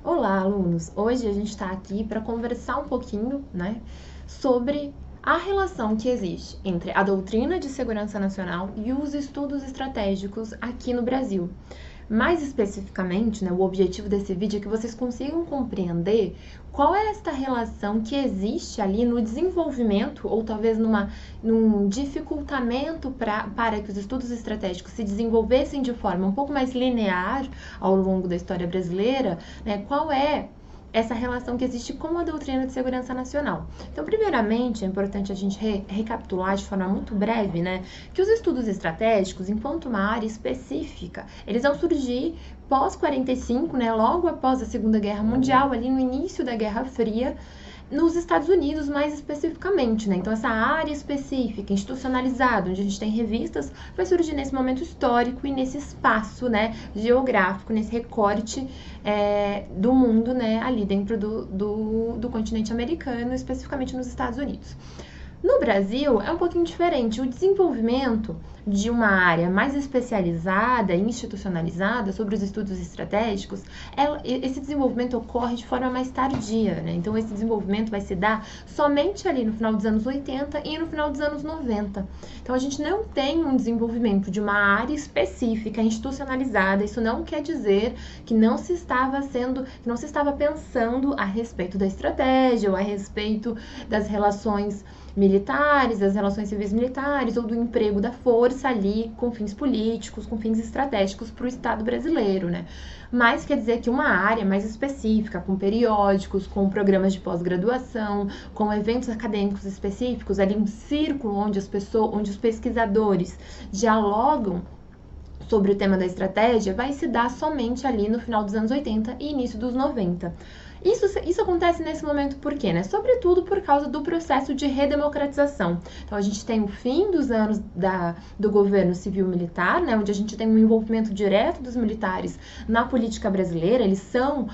Olá, alunos! Hoje a gente está aqui para conversar um pouquinho, sobre a relação que existe entre a doutrina de segurança nacional e os estudos estratégicos aqui no Brasil. Mais especificamente, o objetivo desse vídeo é que vocês consigam compreender qual é esta relação que existe ali no desenvolvimento ou talvez num dificultamento para que os estudos estratégicos se desenvolvessem de forma um pouco mais linear ao longo da história brasileira, qual é essa relação que existe com a doutrina de segurança nacional. Então, primeiramente, é importante a gente recapitular de forma muito breve, que os estudos estratégicos, enquanto uma área específica, eles vão surgir pós-45, logo após a Segunda Guerra Mundial, ali no início da Guerra Fria, nos Estados Unidos mais especificamente, Então essa área específica, institucionalizada, onde a gente tem revistas, vai surgir nesse momento histórico e nesse espaço, geográfico, nesse recorte do mundo, ali dentro do continente americano, especificamente nos Estados Unidos. No Brasil, é um pouquinho diferente. O desenvolvimento de uma área mais especializada e institucionalizada sobre os estudos estratégicos, esse desenvolvimento ocorre de forma mais tardia, Então, esse desenvolvimento vai se dar somente ali no final dos anos 80 e no final dos anos 90. Então, a gente não tem um desenvolvimento de uma área específica, institucionalizada. Isso não quer dizer que não se estava pensando a respeito da estratégia ou a respeito das relações militares, das relações civis militares ou do emprego da força ali com fins políticos, com fins estratégicos para o Estado brasileiro, Mas quer dizer que uma área mais específica, com periódicos, com programas de pós-graduação, com eventos acadêmicos específicos, ali um círculo onde os pesquisadores dialogam sobre o tema da estratégia, vai se dar somente ali no final dos anos 80 e início dos 90. Isso acontece nesse momento por quê? Sobretudo por causa do processo de redemocratização. Então, a gente tem o fim dos anos do governo civil-militar, onde a gente tem um envolvimento direto dos militares na política brasileira, eles são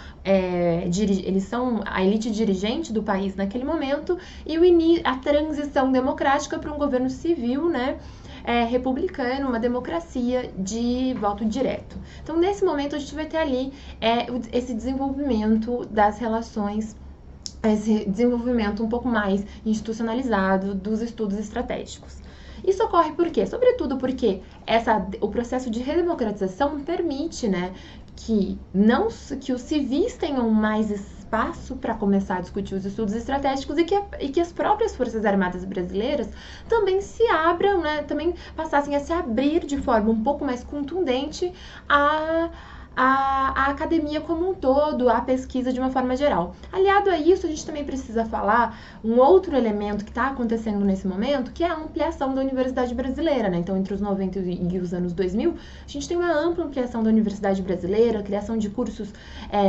a elite dirigente do país naquele momento, e a transição democrática para um governo civil, republicano, uma democracia de voto direto. Então, nesse momento, a gente vai ter ali esse desenvolvimento das relações, esse desenvolvimento um pouco mais institucionalizado dos estudos estratégicos. Isso ocorre por quê? Sobretudo porque o processo de redemocratização permite, que os civis tenham mais espaço para começar a discutir os estudos estratégicos e que as próprias Forças Armadas brasileiras também se abram, também passassem a se abrir de forma um pouco mais contundente a academia como um todo, a pesquisa de uma forma geral. Aliado a isso, a gente também precisa falar um outro elemento que está acontecendo nesse momento, que é a ampliação da Universidade Brasileira, Então, entre os 90 e os anos 2000, a gente tem uma ampla ampliação da Universidade Brasileira, a criação de cursos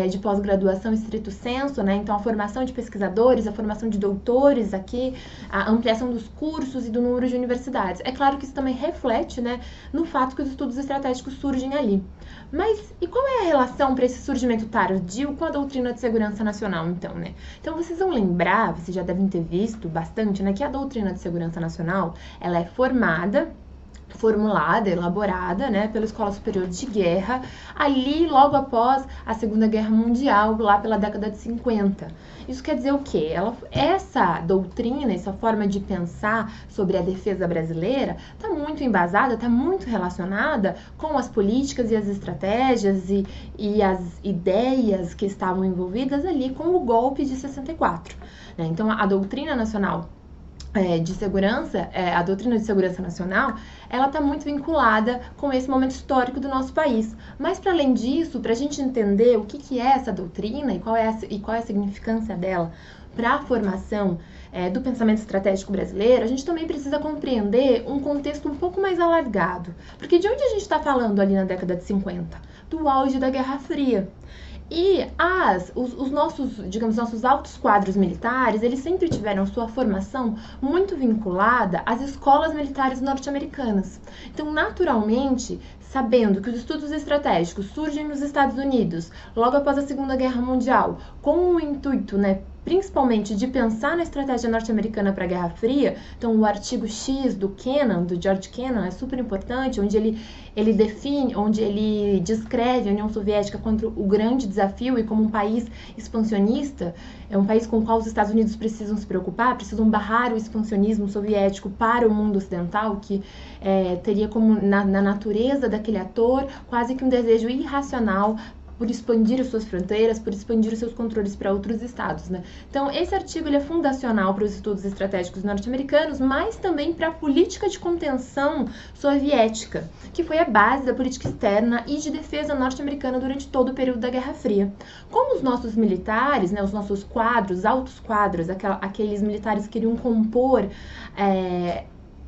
de pós-graduação estrito sensu, Então, a formação de pesquisadores, a formação de doutores aqui, a ampliação dos cursos e do número de universidades. É claro que isso também reflete, no fato que os estudos estratégicos surgem ali. Mas e qual é a relação para esse surgimento tardio com a doutrina de segurança nacional, então, Então, vocês vão lembrar, vocês já devem ter visto bastante, que a doutrina de segurança nacional, ela é formulada, elaborada, pela Escola Superior de Guerra, ali logo após a Segunda Guerra Mundial, lá pela década de 50. Isso quer dizer o quê? Essa doutrina, essa forma de pensar sobre a defesa brasileira está muito embasada, está muito relacionada com as políticas e as estratégias e as ideias que estavam envolvidas ali com o golpe de 64. Então, a doutrina nacional de segurança, a doutrina de segurança nacional, ela está muito vinculada com esse momento histórico do nosso país. Mas, para além disso, para a gente entender o que é essa doutrina e qual é a significância dela para a formação do pensamento estratégico brasileiro, a gente também precisa compreender um contexto um pouco mais alargado. Porque de onde a gente está falando ali na década de 50? Do auge da Guerra Fria. E os nossos altos quadros militares, eles sempre tiveram sua formação muito vinculada às escolas militares norte-americanas. Então, naturalmente, sabendo que os estudos estratégicos surgem nos Estados Unidos logo após a Segunda Guerra Mundial, com o intuito, né, principalmente de pensar na estratégia norte-americana para a Guerra Fria. Então, o artigo X do Kennan, do George Kennan, é super importante, onde ele define, onde ele descreve a União Soviética contra o grande desafio e como um país expansionista, é um país com o qual os Estados Unidos precisam se preocupar, precisam barrar o expansionismo soviético para o mundo ocidental, que teria como na natureza daquele ator quase que um desejo irracional por expandir as suas fronteiras, por expandir os seus controles para outros estados, né? Então, esse artigo ele é fundacional para os estudos estratégicos norte-americanos, mas também para a política de contenção soviética, que foi a base da política externa e de defesa norte-americana durante todo o período da Guerra Fria. Como os nossos militares, né, os nossos quadros, altos quadros, aqueles militares que queriam compor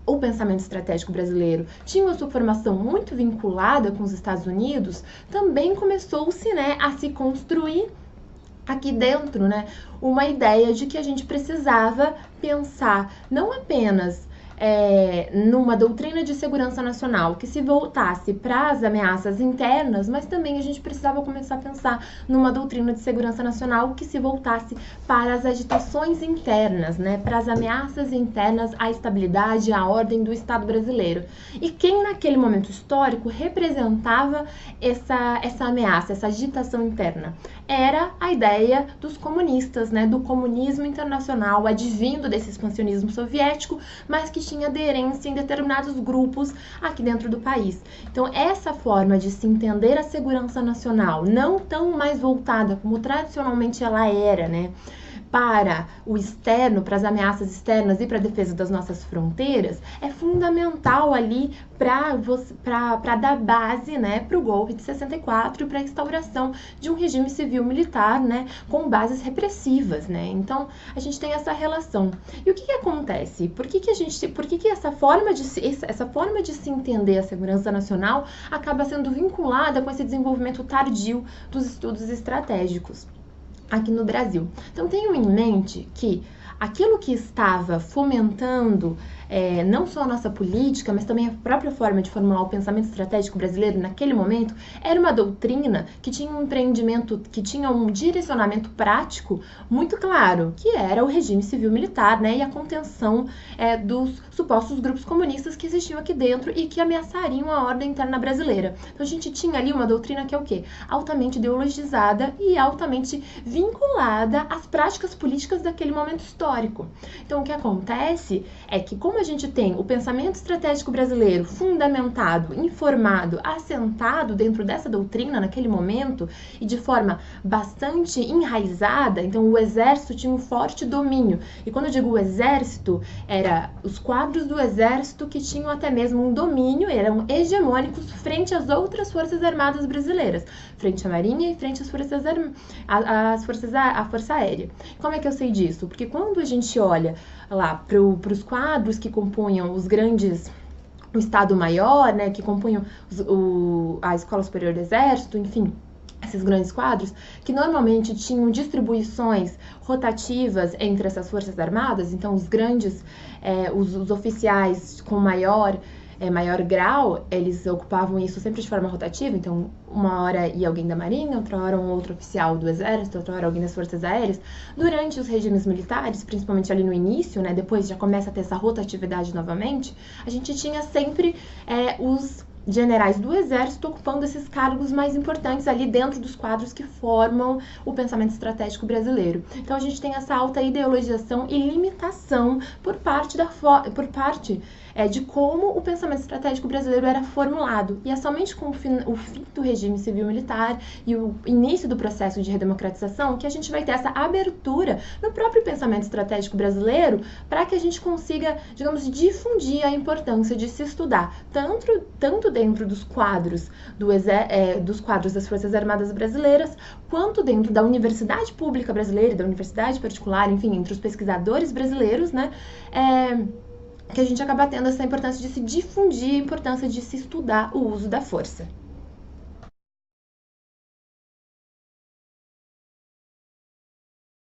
o pensamento estratégico brasileiro tinha a sua formação muito vinculada com os Estados Unidos, também começou-se, né, a se construir aqui dentro, né, uma ideia de que a gente precisava pensar não apenas numa doutrina de segurança nacional que se voltasse para as ameaças internas, mas também a gente precisava começar a pensar numa doutrina de segurança nacional que se voltasse para as agitações internas, né, para as ameaças internas à estabilidade, à ordem do Estado brasileiro. E quem naquele momento histórico representava essa ameaça, essa agitação interna? Era a ideia dos comunistas, né, do comunismo internacional, advindo desse expansionismo soviético, mas que tinha aderência em determinados grupos aqui dentro do país. Então, essa forma de se entender a segurança nacional, não tão mais voltada como tradicionalmente ela era, né, para o externo, para as ameaças externas e para a defesa das nossas fronteiras, é fundamental ali para dar base, né, para o golpe de 64 e para a instauração de um regime civil-militar, né, com bases repressivas, né? Então, a gente tem essa relação. E o que acontece? Por que essa forma de se entender a segurança nacional acaba sendo vinculada com esse desenvolvimento tardio dos estudos estratégicos aqui no Brasil? Então, tenham em mente que aquilo que estava fomentando não só a nossa política, mas também a própria forma de formular o pensamento estratégico brasileiro naquele momento, era uma doutrina que tinha um empreendimento, que tinha um direcionamento prático muito claro, que era o regime civil-militar, né, e a contenção dos supostos grupos comunistas que existiam aqui dentro e que ameaçariam a ordem interna brasileira. Então, a gente tinha ali uma doutrina que é o quê? Altamente ideologizada e altamente vinculada às práticas políticas daquele momento histórico. Então, o que acontece é que, como a gente tem o pensamento estratégico brasileiro fundamentado, informado, assentado dentro dessa doutrina naquele momento e de forma bastante enraizada, então o exército tinha um forte domínio. E quando eu digo o exército, era os quadros do exército que tinham até mesmo um domínio, eram hegemônicos frente às outras forças armadas brasileiras, frente à Marinha e frente às à Força Aérea. Como é que eu sei disso? Porque quando a gente olha lá para os quadros que compunham os grandes, o Estado-Maior, né, que compunham a Escola Superior do Exército, enfim, esses grandes quadros, que normalmente tinham distribuições rotativas entre essas forças armadas, então os grandes, os oficiais com maior grau, eles ocupavam isso sempre de forma rotativa, então uma hora ia alguém da Marinha, outra hora um outro oficial do Exército, outra hora alguém das Forças Aéreas. Durante os regimes militares, principalmente ali no início, né, depois já começa a ter essa rotatividade novamente, a gente tinha sempre os generais do Exército ocupando esses cargos mais importantes ali dentro dos quadros que formam o pensamento estratégico brasileiro. Então, a gente tem essa alta ideologização e limitação por parte de como o pensamento estratégico brasileiro era formulado. E é somente com o fim do regime civil-militar e o início do processo de redemocratização que a gente vai ter essa abertura no próprio pensamento estratégico brasileiro para que a gente consiga, digamos, difundir a importância de se estudar tanto dentro dos quadros dos quadros das Forças Armadas brasileiras, quanto dentro da universidade pública brasileira e da universidade particular, enfim, entre os pesquisadores brasileiros, né, que a gente acaba tendo essa importância de se difundir, a importância de se estudar o uso da força.